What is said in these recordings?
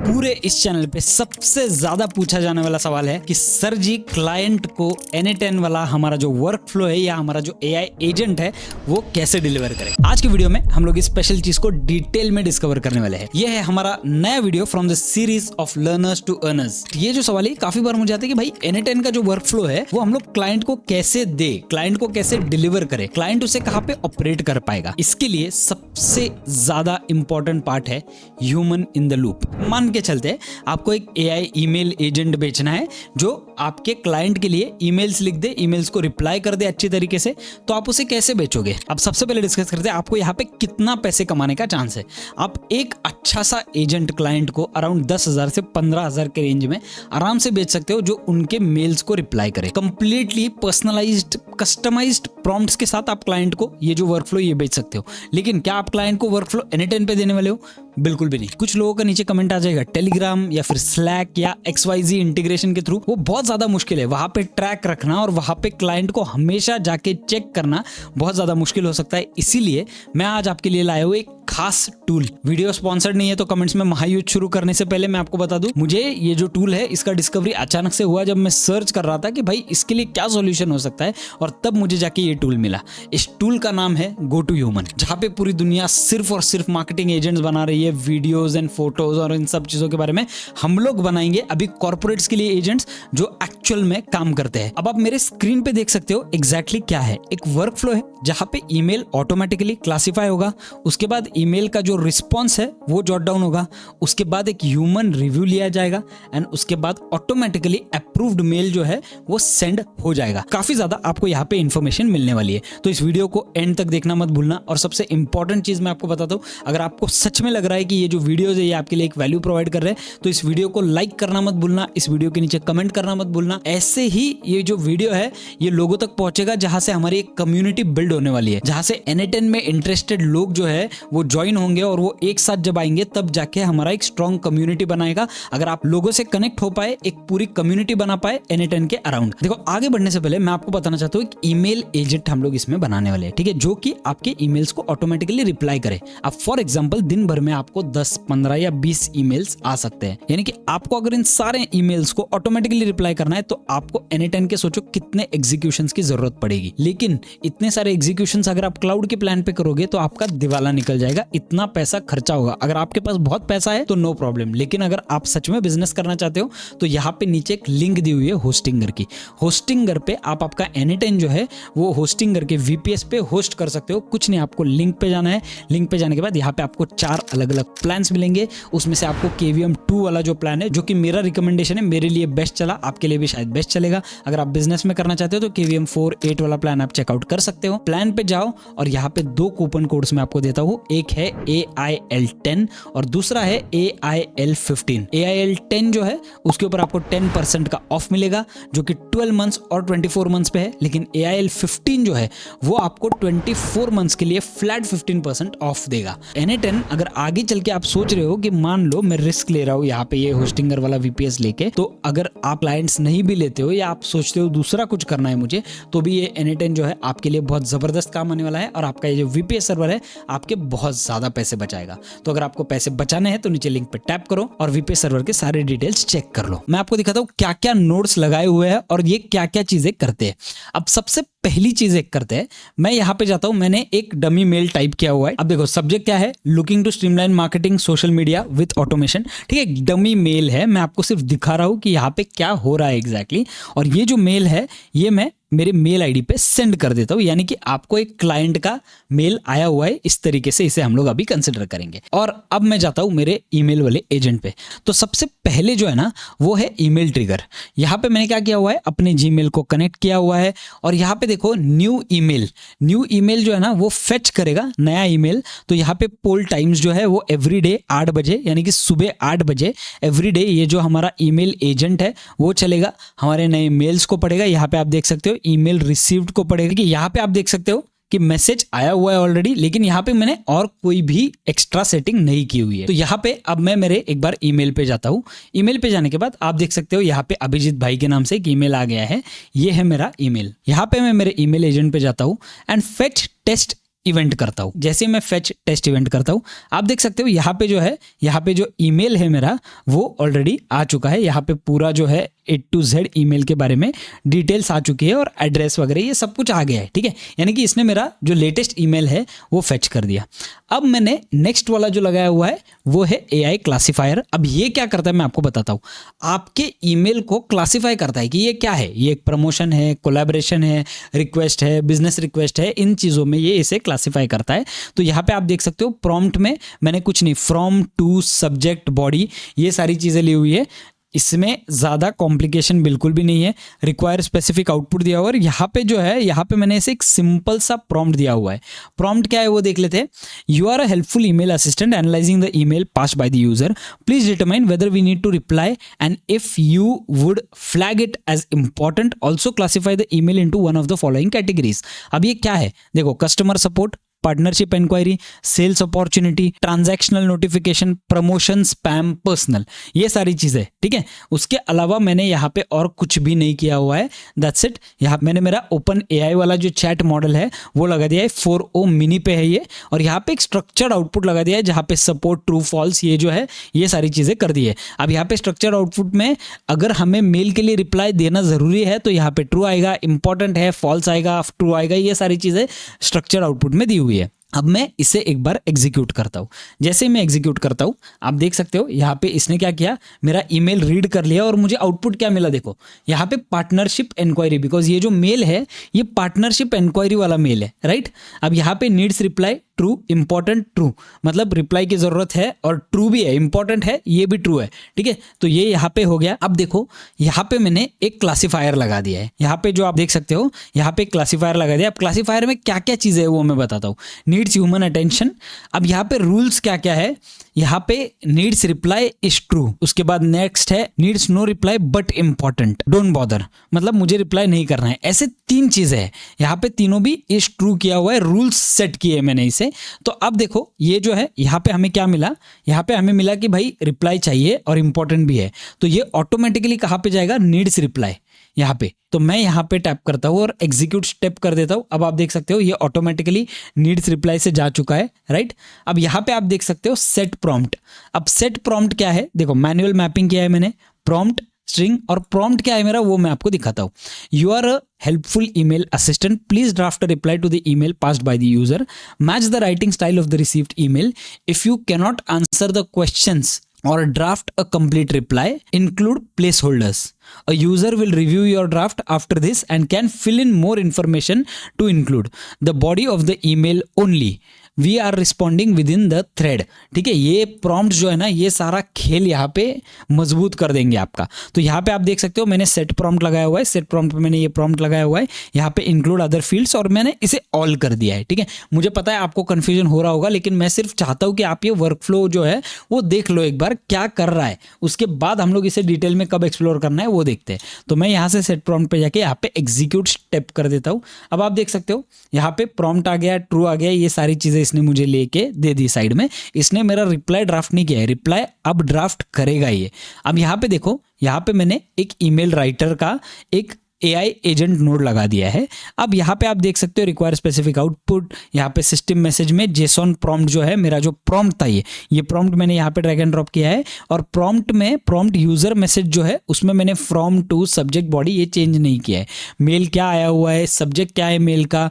पूरे इस चैनल पे सबसे ज्यादा पूछा जाने वाला सवाल है कि सर जी क्लाइंट को N10 वाला हमारा जो वर्क फ्लो है या हमारा जो AI एजेंट है वो कैसे डिलीवर करें। आज की वीडियो में हम लोग इस स्पेशल चीज को डिटेल में डिस्कवर करने वाले हैं। ये है हमारा नया video from the series of learners to earners. ये जो सवाल है काफी बार मुझे आता है कि भाई N10 का जो वर्क फ्लो है वो हम लोग क्लाइंट को कैसे दे, क्लाइंट को कैसे डिलीवर करे, क्लाइंट उसे कहाँ पे ऑपरेट कर पाएगा। इसके लिए सबसे ज्यादा इंपॉर्टेंट पार्ट है ह्यूमन इन द लूप। मान के चलते हैं आपको एक AI ईमेल एजेंट बेचना है जो आपके क्लाइंट के लिए ईमेल्स लिख दे, ईमेल्स को रिप्लाई कर दे अच्छी तरीके से, तो आप उसे कैसे बेचोगे। अब सबसे पहले डिस्कस करते हैं आपको यहाँ पे कितना पैसे कमाने का चांस है। आप एक अच्छा सा एजेंट क्लाइंट को अराउंड 10,000 से 15,000 के रेंज में आराम से बेच सकते हो जो उनके मेल्स को रिप्लाई करे। कंप्लीटली पर्सनलाइज्ड कस्टमाइज्ड प्रॉम्प्ट्स के साथ आप क्लाइंट को ये जो वर्कफ्लो ये बेच सकते हो। लेकिन क्या आप क्लाइंट को वर्कफ्लो N10 पे देने वाले हो? बिल्कुल भी नहीं। कुछ लोगों का नीचे कमेंट आ जाएगा टेलीग्राम या फिर स्लैक या XYZ इंटीग्रेशन के थ्रू, वो बहुत ज्यादा मुश्किल है। वहां पे ट्रैक रखना और वहां पे क्लाइंट को हमेशा जाके चेक करना बहुत ज्यादा मुश्किल हो सकता है। इसीलिए मैं आज आपके लिए लाया हूं एक खास टूल। वीडियो स्पॉन्सर्ड नहीं है तो कमेंट्स में महायुद्ध शुरू करने से पहले मैं आपको बता दूं, मुझे ये जो टूल है इसका डिस्कवरी अचानक से हुआ जब मैं सर्च कर रहा था कि भाई इसके लिए क्या सॉल्यूशन हो सकता है, और तब मुझे जाके ये टूल मिला। इस टूल का नाम है GoToHuman, जहां पे पूरी दुनिया सिर्फ और सिर्फ मार्केटिंग एजेंट्स बना रही है। वीडियोस एंड फोटोज और इन सब चीजों के बारे में हम लोग बनाएंगे अभी कॉर्पोरेट्स के लिए एजेंट्स जो एक्चुअल में काम करते हैं। अब आप मेरे स्क्रीन पे देख सकते हो एग्जैक्टली क्या है। एक वर्क फ्लो है जहां पे ईमेल ऑटोमेटिकली क्लासिफाई होगा, उसके बाद ईमेल का जो रिस्पॉन्स है वो जॉट डाउन होगा, उसके बाद एक ह्यूमन रिव्यू लिया जाएगा एंड उसके बाद ऑटोमेटिकली अप्रूव्ड मेल जो है वो सेंड हो जाएगा। काफी ज्यादा आपको यहाँ पे इंफॉर्मेशन मिलने वाली है, तो इस वीडियो को एंड तक देखना मत भूलना। और सबसे इंपॉर्टेंट चीज मैं आपको बताता हूँ, अगर आपको सच में लग रहा है कि ये जो वीडियोज है ये आपके लिए एक वैल्यू प्रोवाइड कर रहे हैं तो इस वीडियो को लाइक करना मत भूलना, इस वीडियो के नीचे कमेंट करना मत भूलना। ऐसे ही ये जो वीडियो है ये लोगों तक पहुंचेगा जहां से हमारी एक कम्युनिटी बिल्ड होने वाली है, जहां से N10 में इंटरेस्टेड लोग जो है वो ज्वाइन होंगे और वो एक साथ जब आएंगे तब जाके हमारा एक स्ट्रॉन्ग कम्युनिटी बनाएगा। अगर आप लोगों से कनेक्ट हो पाए, एक पूरी कम्युनिटी बना पाए N10 के अराउंड। देखो आगे बढ़ने से पहले मैं आपको बताना चाहता हूँ एक ईमेल एजेंट हम लोग इसमें बनाने वाले हैं, ठीक है, जो कि आपके ईमेल्स को ऑटोमेटिकली रिप्लाई करे। अब फॉर एग्जांपल दिन भर में आपको 10, 15 या 20 ईमेल्स आ सकते हैं, यानी कि आपको अगर इन सारे ईमेल्स को ऑटोमेटिकली रिप्लाई करना है तो आपको N10 के सोचो कितने एग्जीक्यूशंस की जरूरत पड़ेगी। लेकिन इतने सारे एग्जीक्यूशंस अगर आप क्लाउड के प्लान पे करोगे तो आपका दिवाला निकल जाएगा, इतना पैसा खर्चा होगा। अगर आपके पास बहुत पैसा है तो नो प्रॉब्लम, लेकिन अगर आप सच में बिजनेस करना चाहते हो तो यहाँ पे नीचे एक लिंक दी हुई है होस्टिंगर की। होस्टिंगर पे आप आपका N10 जो है वो होस्टिंगर के VPS पे होस्ट कर सकते हो। कुछ नहीं, आपको लिंक पे जाना है। लिंक पे जाने के बाद यहाँ पे आपको 4 अलग अलग प्लान्स मिलेंगे। उसमें से आपको KVM 2 वाला जो प्लान है, जो कि मेरा रिकमेंडेशन है, मेरे लिए बेस्ट चला, आपके लिए भी शायद बेस्ट चलेगा। अगर आप बिजनेस में करना चाहते हो तो KVM 4, 8 वाला प्लान आप चेकआउट कर सकते हो। प्लान पे जाओ और यहाँ पे 2 कूपन कोड्स मैं आपको देता हूँ, एक है AIL10 और दूसरा है AIL15। AIL10 जो है उसके ऊपर आपको 10% का ऑफ मिलेगा जो कि 12 मंथ्स और 24 मंथ्स पे है, लेकिन AIL15 जो है वो आपको 24 मंथ्स के लिए फ्लैट 15% ऑफ देगा। N10 अगर आगे चल के आप सोच रहे हो कि मान लो मैं रिस्क ले रहा हूँ यहाँ पे ये होस्टिंगर वाला VPS लेके, तो अगर आप क्लाइंट्स नहीं भी लेते हो या आप सोचते हो दूसरा कुछ करना है मुझे, तो भी ये N10 जो है आपके लिए बहुत जबरदस्त काम आने वाला है और आपका ये जो VPS सर्वर है आपके बहुत ज्यादा पैसे बचाएगा। तो अगर आपको पैसे बचाने हैं तो नीचे लिंक पे टैप करो और VPS सर्वर के सारे डिटेल्स चेक कर लो। मैं आपको दिखाता हूँ क्या क्या नोड्स लगाए हुए हैं और ये क्या क्या चीजें करते हैं। अब सबसे पहली चीज एक करते हैं, मैं यहाँ पे जाता हूँ, मैंने एक डमी मेल टाइप किया हुआ है। अब देखो सब्जेक्ट क्या है, looking to streamline marketing social media with automation, ठीक है, डमी मेल है। मैं आपको सिर्फ दिखा रहा हूँ कि यहाँ पे क्या हो रहा है एग्जैक्टली। और ये जो मेल है ये मैं मेरे मेल आईडी पे सेंड कर देता हूँ, यानी कि आपको एक क्लाइंट का मेल आया हुआ है। इस तरीके से इसे हम लोग अभी कंसिडर करेंगे। और अब मैं जाता हूँ मेरे ईमेल वाले एजेंट पे। तो सबसे पहले जो है ना वो है ईमेल ट्रिगर। यहाँ पे मैंने क्या किया हुआ है, अपने जीमेल को कनेक्ट किया हुआ है और यहाँ पे देखो न्यू ईमेल जो है ना वो फेच करेगा नया ईमेल। तो यहाँ पे पोल टाइम्स जो है वो एवरीडे 8 बजे, यानी कि सुबह 8 बजे एवरीडे ये जो हमारा ईमेल एजेंट है वो चलेगा, हमारे नए मेल्स को पढ़ेगा। यहाँ पे आप देख सकते हो ईमेल रिसीव्ड को पढ़ेगा, कि यहाँ पे आप देख सकते हो कि मैसेज आया हुआ है ऑलरेडी, लेकिन यहाँ पे मैंने और कोई भी एक्स्ट्रा सेटिंग नहीं की हुई है। तो यहाँ पे अब मैं मेरे एक बार ईमेल पे जाता हूँ। ईमेल पे जाने के बाद आप देख सकते हो यहाँ पे अभिजीत भाई के नाम से एक ईमेल आ गया है। ये है मेरा ईमेल। यहाँ पे मैं मेरे ईमेल एजेंट पे जाता हूँ एंड फेच टेस्ट इवेंट करता हूँ। जैसे मैं फेच टेस्ट इवेंट करता हूँ, आप देख सकते हो यहाँ पे जो है, यहाँ पे जो ईमेल है मेरा वो ऑलरेडी आ चुका है। यहाँ पे पूरा जो है A to Z ईमेल के बारे में डिटेल्स आ चुकी है और एड्रेस वगैरह ये सब कुछ आ गया है, ठीक है। यानी कि इसने मेरा जो लेटेस्ट ईमेल है वो फेच कर दिया। अब मैंने नेक्स्ट वाला जो लगाया हुआ है वो है AI क्लासीफायर। अब ये क्या करता है मैं आपको बताता हूँ। आपके ईमेल को क्लासीफाई करता है कि ये क्या है, ये एक प्रमोशन है, कोलैबोरेशन है, रिक्वेस्ट है, बिजनेस रिक्वेस्ट है, इन चीज़ों में ये इसे क्लासीफाई करता है। तो यहाँ पे आप देख सकते हो प्रॉम्प्ट में मैंने कुछ नहीं, फ्रॉम टू सब्जेक्ट बॉडी ये सारी चीज़ें ली हुई है। इसमें ज़्यादा कॉम्प्लिकेशन बिल्कुल भी नहीं है। रिक्वायर स्पेसिफिक आउटपुट दिया हुआ है और यहाँ पे जो है, यहाँ पे मैंने इसे एक सिंपल सा प्रॉम्प्ट दिया हुआ है। प्रॉम्प्ट क्या है वो देख लेते हैं। You are a helpful email assistant analysing the email passed by the user, please determine whether we need to reply and if you would flag it as important, also classify the email into one of the following categories. अब ये क्या है देखो, customer support, partnership inquiry, sales opportunity, transactional notification, promotion, spam, personal, ये सारी चीजें, ठीक है। उसके अलावा मैंने यहाँ पे और कुछ भी नहीं किया हुआ है, दैट्स इट। यहाँ मैंने मेरा ओपन AI वाला जो चैट मॉडल है वो लगा दिया है, 4o मिनी पे है ये, और यहाँ पे एक स्ट्रक्चर्ड आउटपुट लगा दिया है जहाँ पे सपोर्ट, ट्रू, फॉल्स, ये जो है ये सारी चीजें कर दी है। अब यहाँ पे स्ट्रक्चर्ड आउटपुट में अगर हमें मेल के लिए रिप्लाई देना जरूरी है तो यहाँ पे ट्रू आएगा, इंपॉर्टेंट है फॉल्स आएगा, ट्रू आएगा, ये सारी चीजें स्ट्रक्चर्ड आउटपुट में दी हुई है। अब मैं इसे एक बार एग्जीक्यूट करता हूँ। जैसे मैं एग्जीक्यूट करता हूँ आप देख सकते हो यहाँ पे इसने क्या किया, मेरा ईमेल रीड कर लिया और मुझे आउटपुट क्या मिला देखो, यहाँ पे पार्टनरशिप इंक्वायरी, बिकॉज ये जो मेल है ये पार्टनरशिप इंक्वायरी वाला मेल है, राइट। अब यहाँ पे needs reply true, important, true, मतलब रिप्लाई की जरूरत है और ट्रू भी है, इंपॉर्टेंट है, ये भी ट्रू है, ठीक है। तो ये यहाँ पे हो गया। अब देखो यहाँ पे मैंने एक क्लासीफायर लगा दिया है, यहाँ पे जो आप देख सकते हो यहाँ पे एक क्लासीफायर लगा दिया। अब क्लासीफायर में क्या क्या चीज़ें है वो मैं बताता हूँ। नीड्स ह्यूमन अटेंशन, अब यहाँ पे रूल्स क्या क्या है, यहाँ पे नीड्स रिप्लाई इज ट्रू, उसके बाद नेक्स्ट है needs no reply but important, don't bother, मतलब मुझे रिप्लाई नहीं करना है। ऐसे तीन चीजें हैं, यहाँ पे तीनों भी इज ट्रू किया हुआ है, रूल्स सेट किए मैंने इसे। तो अब देखो ये जो है यहाँ पे हमें क्या मिला, यहाँ पे हमें मिला कि भाई रिप्लाई चाहिए और इंपॉर्टेंट भी है, तो ये ऑटोमेटिकली कहाँ पे जाएगा, नीड्स रिप्लाई यहाँ पे। तो मैं यहाँ पे टैप करता हूँ और एग्जीक्यूट स्टेप कर देता हूँ। अब आप देख सकते हो ये ऑटोमेटिकली नीड्स रिप्लाई से जा चुका है, राइट। अब यहाँ पे आप देख सकते हो सेट प्रॉम्प्ट। अब सेट प्रॉम्प्ट क्या है देखो, मैनुअल मैपिंग किया है मैंने, प्रॉम्प्ट स्ट्रिंग, और प्रॉम्प्ट क्या है मेरा वो मैं आपको दिखाता हूँ। You are a helpful email assistant, please draft a reply to the email passed by the user, match the writing style of the received email, if you cannot answer the questions or draft a complete reply, include placeholders. A user will review your draft after this and can fill in more information to include the body of the email only. We are responding within the thread, ठीक है। ये prompt जो है ना ये सारा खेल यहाँ पे मजबूत कर देंगे आपका। तो यहाँ पे आप देख सकते हो मैंने सेट प्रॉम्प्ट लगाया हुआ है, सेट प्रॉम्प्ट पे मैंने ये प्रॉम्प्ट लगाया हुआ है, यहाँ पे इंक्लूड अदर फील्ड्स, और मैंने इसे ऑल कर दिया है, ठीक है। मुझे पता है आपको कन्फ्यूजन हो रहा होगा, लेकिन मैं सिर्फ चाहता हूँ कि आप ये वर्कफ्लो जो है वो देख लो एक बार क्या कर रहा है, उसके बाद हम लोग इसे डिटेल में कब एक्सप्लोर करना है वो देखते हैं। तो मैं यहाँ से सेट प्रॉम्प्ट पे जाके यहाँ पे एग्जीक्यूट स्टेप कर देता हूँ। अब आप देख सकते हो यहाँ पे प्रॉम्प्ट आ गया, ट्रू आ गया, ये सारी चीजें इसने मुझे लेके दे दी साइड में। इसने मेरा रिप्लाई ड्राफ्ट नहीं किया है, रिप्लाई अब ड्राफ्ट करेगा ये। अब यहाँ पे देखो, यहाँ पे मैंने एक ईमेल राइटर का एक AI एजेंट नोड लगा दिया है। अब यहाँ पे आप देख सकते हो रिक्वायर स्पेसिफिक आउटपुट, यहाँ पे सिस्टम मैसेज में जेसॉन प्रॉम्प्ट जो है मेरा जो प्रॉम्प्ट था ये प्रॉम्प्ट मैंने यहाँ पे ड्रैग एंड ड्रॉप किया है, और प्रॉम्प्ट में प्रॉम्प्ट यूजर मैसेज जो है उसमें मैंने फ्रॉम टू सब्जेक्ट बॉडी ये चेंज नहीं किया है। मेल क्या आया हुआ है, सब्जेक्ट क्या है मेल का,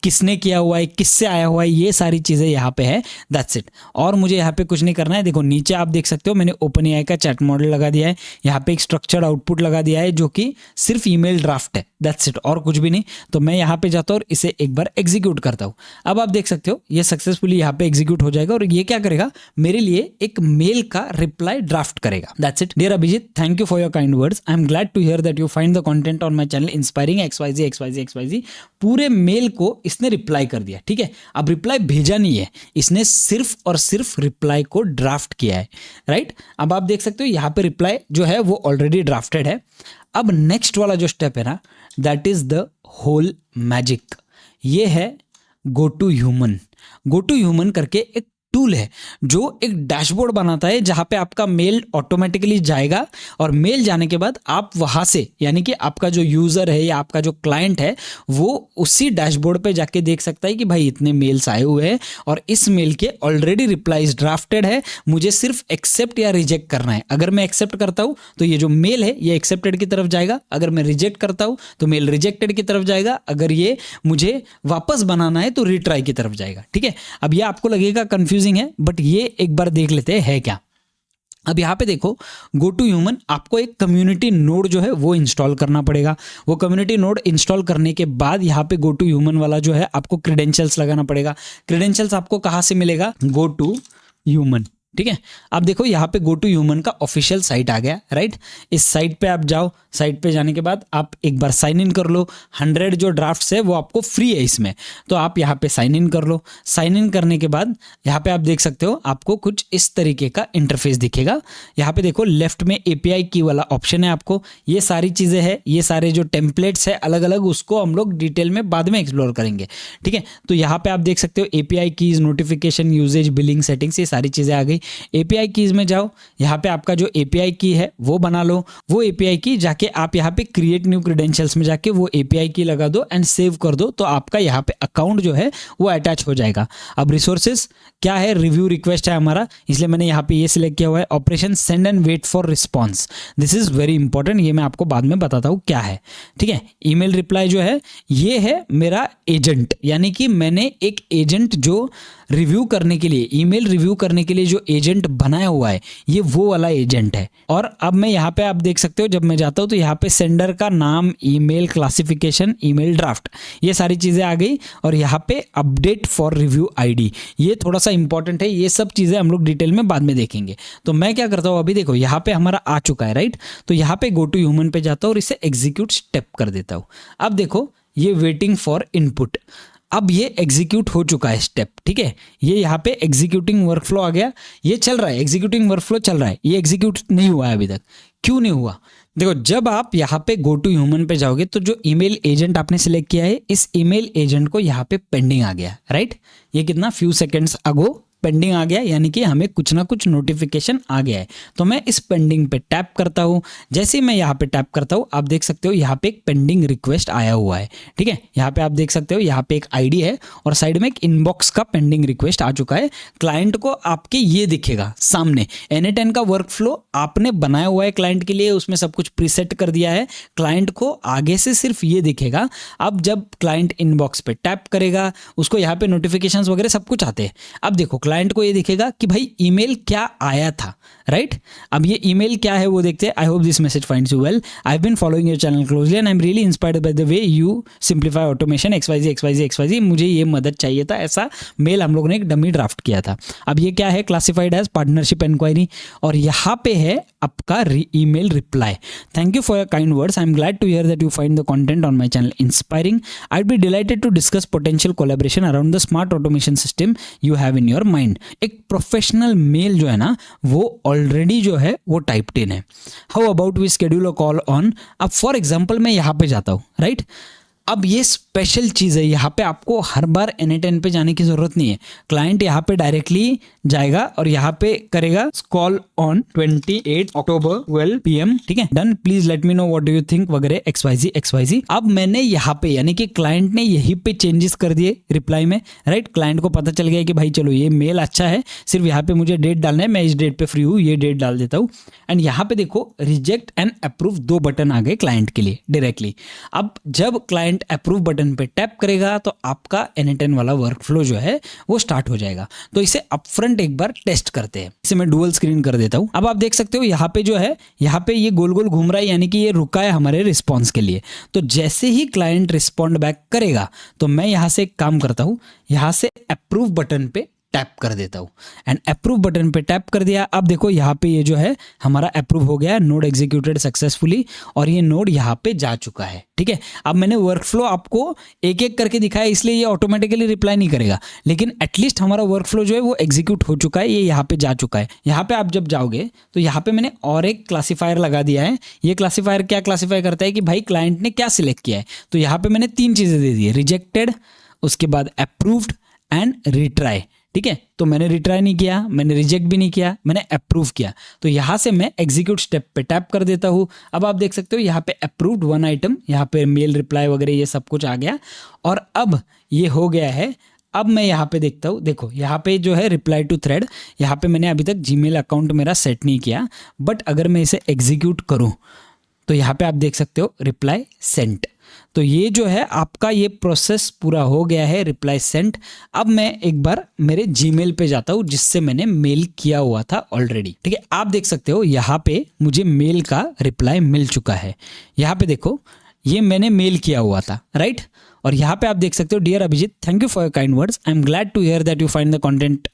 किसने किया हुआ है, किससे आया हुआ है, ये सारी चीज़ें यहाँ पे है, दैट्स इट। और मुझे यहाँ पे कुछ नहीं करना है। देखो नीचे आप देख सकते हो मैंने ओपन AI का चैट मॉडल लगा दिया है, यहाँ पे एक स्ट्रक्चर्ड आउटपुट लगा दिया है जो कि सिर्फ ईमेल ड्राफ्ट है, दैट्स इट, और कुछ भी नहीं। तो मैं यहाँ पे जाता हूँ और इसे एक बार एग्जीक्यूट करता हूँ। अब आप देख सकते हो ये सक्सेसफुली यहाँ पे एग्जीक्यूट हो जाएगा और ये क्या करेगा, मेरे लिए एक मेल का रिप्लाई ड्राफ्ट करेगा, that's it. Dear Abhijeet, thank you for your kind words. I am glad to hear that you find the content on my channel inspiring XYZ। पूरे मेल को इसने रिप्लाई कर दिया, ठीक है। अब रिप्लाई भेजा नहीं है, इसने सिर्फ और सिर्फ रिप्लाई को ड्राफ्ट किया है, राइट। अब आप देख सकते हो यहाँ पे रिप्लाई जो है वो ऑलरेडी ड्राफ्टेड है। अब नेक्स्ट वाला जो स्टेप है ना, that is the whole magic. ये है go to human. Go to human करके एक टूल है जो एक डैशबोर्ड बनाता है जहाँ पे आपका मेल ऑटोमेटिकली जाएगा और मेल जाने के बाद आप वहाँ से यानी कि आपका जो यूज़र है या आपका जो क्लाइंट है वो उसी डैशबोर्ड पे जाके देख सकता है कि भाई इतने मेल्स आए हुए हैं और इस मेल के ऑलरेडी रिप्लाईज ड्राफ्टेड है, मुझे सिर्फ एक्सेप्ट या रिजेक्ट करना है। अगर मैं एक्सेप्ट करता हूँ तो ये जो मेल है ये एक्सेप्टेड की तरफ जाएगा, अगर मैं रिजेक्ट करता हूँ तो मेल रिजेक्टेड की तरफ जाएगा, अगर ये मुझे वापस बनाना है तो रिट्राई की तरफ जाएगा। ठीक है, अब ये आपको लगेगा कंफ्यूजिंग है बट ये एक बार देख लेते हैं क्या। अब यहाँ पे देखो गो टू ह्यूमन, आपको एक कम्युनिटी नोड जो है वो इंस्टॉल करना पड़ेगा। वो कम्युनिटी नोड इंस्टॉल करने के बाद यहाँ पे गो टू ह्यूमन वाला जो है आपको क्रेडेंशियल्स लगाना पड़ेगा। क्रेडेंशियल्स आपको कहाँ से मिलेगा? Go to human. ठीक है, अब देखो यहाँ पे गो टू ह्यूमन का ऑफिशियल साइट आ गया, राइट। इस साइट पे आप जाओ, साइट पे जाने के बाद आप एक बार साइन इन कर लो। 100 जो ड्राफ्ट्स है वो आपको फ्री है इसमें, तो आप यहाँ पे साइन इन कर लो। साइन इन करने के बाद यहाँ पे आप देख सकते हो आपको कुछ इस तरीके का इंटरफेस दिखेगा। यहाँ पे देखो लेफ्ट में API की वाला ऑप्शन है, आपको ये सारी चीज़ें हैं, ये सारे जो टेम्पलेट्स है अलग अलग, उसको हम लोग डिटेल में बाद में एक्सप्लोर करेंगे। ठीक है, तो यहाँ पे आप देख सकते हो API keys, notification, usages, billing settings, ये सारी चीज़ें आ गई। API कीज में जाओ, यहाँ पे आपका जो API की है वो बना लो। वो API की जाके आप यहाँ पे क्रिएट न्यू क्रेडेंशियल्स में जाके वो API की लगा दो एंड सेव कर दो, तो आपका यहाँ पे अकाउंट जो है वो अटैच हो जाएगा। अब रिसोर्सेज क्या है? रिव्यू रिक्वेस्ट है हमारा, इसलिए मैंने यहाँ पे ये सिलेक्ट किया हुआ है। Operation send and wait for response, this is very important, ये मैं आपको बाद में बताता हूँ क्या है। ठीक है, ईमेल रिप्लाई जो है ये है मेरा एजेंट, यानी कि मैंने एक एजेंट जो रिव्यू करने के लिए, ईमेल रिव्यू करने के लिए जो एजेंट बनाया हुआ है ये वो वाला एजेंट है। और अब मैं यहाँ पे आप देख सकते हो जब मैं जाता हूँ तो यहाँ पे सेंडर का नाम, ईमेल क्लासिफिकेशन, ईमेल ड्राफ्ट, ये सारी चीज़ें आ गई। और यहाँ पे अपडेट फॉर रिव्यू ID, ये थोड़ा सा इंपॉर्टेंट है, ये सब चीज़ें हम लोग डिटेल में बाद में देखेंगे। तो मैं क्या करता हूँ, अभी देखो यहाँ पे हमारा आ चुका है, राइट। तो यहाँ पे गो टू ह्यूमन पे जाता हूँ और इसे एग्जीक्यूट स्टेप कर देता हूँ। अब देखो ये वेटिंग फॉर इनपुट, अब ये एग्जीक्यूट हो चुका है स्टेप। ठीक है, ये यहाँ पे एग्जीक्यूटिंग वर्कफ्लो आ गया, ये चल रहा है, एग्जीक्यूटिंग वर्कफ्लो चल रहा है, ये एग्जीक्यूट नहीं हुआ है अभी तक। क्यों नहीं हुआ? देखो जब आप यहाँ पे गो टू ह्यूमन पे जाओगे तो जो ईमेल एजेंट आपने सिलेक्ट किया है, इस ईमेल एजेंट को यहाँ पे पेंडिंग आ गया, राइट। ये कितना फ्यू सेकेंड्स अगो पेंडिंग आ गया, यानी कि हमें कुछ ना कुछ नोटिफिकेशन आ गया है। तो मैं इस पेंडिंग पे टैप करता हूँ। जैसे ही मैं यहाँ पे टैप करता हूँ आप देख सकते हो यहाँ पे एक पेंडिंग रिक्वेस्ट आया हुआ है। ठीक है, यहाँ पे आप देख सकते हो यहाँ पे एक ID है और साइड में एक इनबॉक्स का पेंडिंग रिक्वेस्ट आ चुका है। क्लाइंट को आपके ये दिखेगा सामने, N8N का वर्कफ्लो आपने बनाया हुआ है क्लाइंट के लिए, उसमें सब कुछ प्रीसेट कर दिया है। क्लाइंट को आगे से सिर्फ ये दिखेगा। अब जब क्लाइंट इनबॉक्स पे टैप करेगा उसको यहाँ पे नोटिफिकेशंस वगैरह सब कुछ आते हैं। अब देखो क्लाइंट को ये दिखेगा कि भाई ईमेल क्या आया था, राइट। अब ये ईमेल क्या है वो देखते हैं। I hope this message finds you well, I have been following your channel closely and I am really inspired by the way you simplify automation XYZ। मुझे ये मदद चाहिए था, ऐसा मेल हम लोगों ने एक डमी ड्राफ्ट किया था। अब ये क्या है? क्लासिफाइड एज पार्टनरशिप इंक्वायरी, और यहाँ पे है आपका email reply. Thank you for your kind words, I am glad to hear that you find the content on my channel inspiring. I would be delighted to discuss potential collaboration around the smart automation system you have in your mind. एक professional mail जो है ना वो already जो है वो typed in है। How about we schedule a call on. अब फॉर एग्जांपल मैं यहाँ पे जाता हूँ, राइट। अब ये स्पेशल चीज़ है, यहाँ पे आपको हर बार N8N पे जाने की ज़रूरत नहीं है। क्लाइंट यहाँ पे डायरेक्टली जाएगा और यहाँ पे करेगा कॉल ऑन 28 अक्टूबर 12 PM। ठीक है, done, please let me know what do you think वगैरह XYZ। अब मैंने यहाँ पे यानी कि क्लाइंट ने यहीं पे चेंजेस कर दिए रिप्लाई में, राइट। क्लाइंट को पता चल गया कि भाई चलो ये मेल अच्छा है, सिर्फ यहाँ पे मुझे डेट डालना है, मैं इस डेट पे फ्री हूँ, ये डेट डाल देता हूँ। एंड यहाँ पे देखो रिजेक्ट एंड अप्रूव 2 बटन आ गए क्लाइंट के लिए डायरेक्टली। अब जब क्लाइंट अप्रूव बटन पे टैप करेगा तो आपका N8N वाला वर्कफ्लो जो है वो स्टार्ट हो जाएगा। तो इसे अपफ्रंट एक बार टेस्ट करते हैं। इसे मैं डुअल स्क्रीन कर देता हूं। अब आप देख सकते हो यहाँ पे जो है, यहाँ पे ये गोल गोल घूम रहा है, यानी कि ये रुका है हमारे रिस्पॉन्स के लिए। तो जैसे ही क्लाइंट रिस्पॉन्ड बैक करेगा तो मैं यहाँ से एक काम करता हूँ, यहाँ से अप्रूव बटन पे टैप कर देता हूँ एंड अप्रूव बटन पे टैप कर दिया। अब देखो यहाँ पे ये जो है हमारा अप्रूव हो गया, नोड एग्जीक्यूटेड सक्सेसफुली, और ये नोड यहाँ पे जा चुका है। ठीक है, अब मैंने वर्कफ्लो आपको एक एक करके दिखाया, इसलिए ये ऑटोमेटिकली रिप्लाई नहीं करेगा, लेकिन एटलीस्ट हमारा वर्कफ्लो जो है वो एग्जीक्यूट हो चुका है, ये यहाँ पे जा चुका है। यहाँ पे आप जब जाओगे तो यहाँ पे मैंने और एक क्लासीफायर लगा दिया है। ये क्लासीफायर क्या क्लासीफाई करता है कि भाई क्लाइंट ने क्या सिलेक्ट किया है। तो यहाँ पे मैंने 3 चीज़ें दे दी है, रिजेक्टेड, उसके बाद अप्रूव्ड एंड रिट्राई। ठीक है, तो मैंने रिट्राई नहीं किया, मैंने रिजेक्ट भी नहीं किया, मैंने अप्रूव किया। तो यहाँ से मैं एग्जीक्यूट स्टेप पे टैप कर देता हूँ। अब आप देख सकते हो यहाँ पे अप्रूव्ड 1 आइटम, यहाँ पे मेल रिप्लाई वगैरह ये सब कुछ आ गया और अब ये हो गया है। अब मैं यहाँ पे देखता हूँ, देखो यहाँ पे जो है रिप्लाई टू थ्रेड, यहाँ पे मैंने अभी तक जीमेल अकाउंट मेरा सेट नहीं किया, बट अगर मैं इसे एग्जीक्यूट करूँ तो यहाँ पे आप देख सकते हो रिप्लाई सेंट। तो ये जो है आपका ये प्रोसेस पूरा हो गया है, रिप्लाई सेंट। अब मैं एक बार मेरे जीमेल पे जाता हूँ जिससे मैंने मेल किया हुआ था ऑलरेडी। ठीक है, आप देख सकते हो यहाँ पे मुझे मेल का रिप्लाई मिल चुका है। यहाँ पे देखो ये मैंने मेल किया हुआ था, राइट। और यहाँ पे आप देख सकते हो, dear Abhijeet, thank you for your kind words, I am glad to hear that you find the content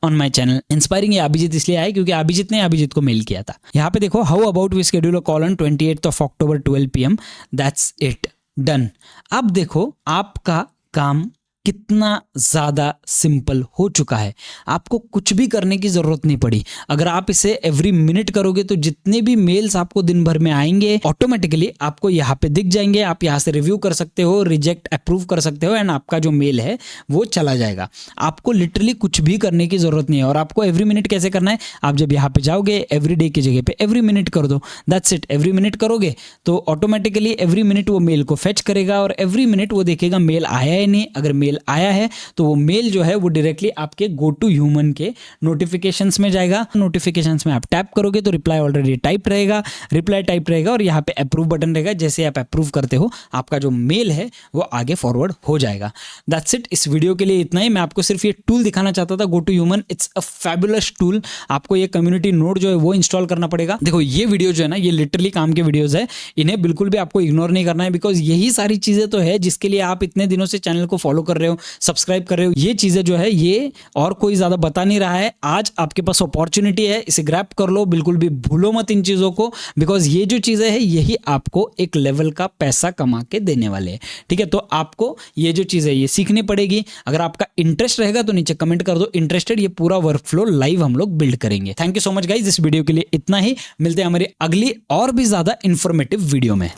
on my channel inspiring. ये अभिजीत इसलिए आया क्योंकि अभिजीत ने अभिजीत को मेल किया था। यहाँ पे देखो, how about we schedule a call on 28th of October 12 PM, that's it, done. अब देखो आपका काम कितना ज़्यादा सिंपल हो चुका है, आपको कुछ भी करने की ज़रूरत नहीं पड़ी। अगर आप इसे एवरी मिनट करोगे तो जितने भी मेल्स आपको दिन भर में आएंगे ऑटोमेटिकली आपको यहाँ पे दिख जाएंगे। आप यहाँ से रिव्यू कर सकते हो, रिजेक्ट अप्रूव कर सकते हो एंड आपका जो मेल है वो चला जाएगा। आपको लिटरली कुछ भी करने की ज़रूरत नहीं है। और आपको एवरी मिनट कैसे करना है, आप जब यहाँ पे जाओगे एवरी डे की जगह पे एवरी मिनट कर दो, दैट्स इट। एवरी मिनट करोगे तो ऑटोमेटिकली एवरी मिनट वो मेल को फेच करेगा और एवरी मिनट वो देखेगा मेल आया है नहीं। अगर मेल आया है तो वो मेल जो है वो डायरेक्टली आपके गो टू ह्यूमन के नोटिफिकेशंस में जाएगा। नोटिफिकेशंस में आप टैप करोगे तो रिप्लाई ऑलरेडी टाइप रहेगा, रिप्लाई टाइप रहेगा और यहाँ पे अप्रूव बटन रहेगा। जैसे आप अप्रूव करते हो आपका जो मेल है वो आगे फॉरवर्ड हो जाएगा। दैट्स इट, इस वीडियो के लिए इतना ही। मैं आपको सिर्फ ये टूल दिखाना चाहता था, go to human. It's a fabulous tool. आपको ये कम्युनिटी नोड जो है वो इंस्टॉल करना पड़ेगा। देखो ये वीडियो जो है ना, ये लिटरली काम के वीडियोज है, इन्हें बिल्कुल भी आपको इग्नोर नहीं करना है, बिकॉज यही सारी चीजें तो है जिसके लिए आप इतने दिनों से चैनल को फॉलो कर रहे हो, सब्सक्राइब कर रहे हो। ये चीजें जो है ये और कोई ज्यादा बता नहीं रहा है। आज आपके पास अपॉर्चुनिटी है, इसे ग्रैब कर लो, बिल्कुल भी भूलो मत इन चीजों को, बिकॉज ये जो चीजें है यही आपको एक लेवल का पैसा कमा के देने वाले हैं। ठीक है, तो आपको ये जो चीज है ये सीखनी पड़ेगी। अगर आपका इंटरेस्ट रहेगा तो नीचे कमेंट कर दो इंटरेस्टेड। ये पूरा वर्कफ्लो लाइव हम लोग बिल्ड करेंगे। Thank you so much guys, इस वीडियो के लिए इतना ही। मिलते हैं हमारी अगली और भी ज्यादा इंफॉर्मेटिव वीडियो में।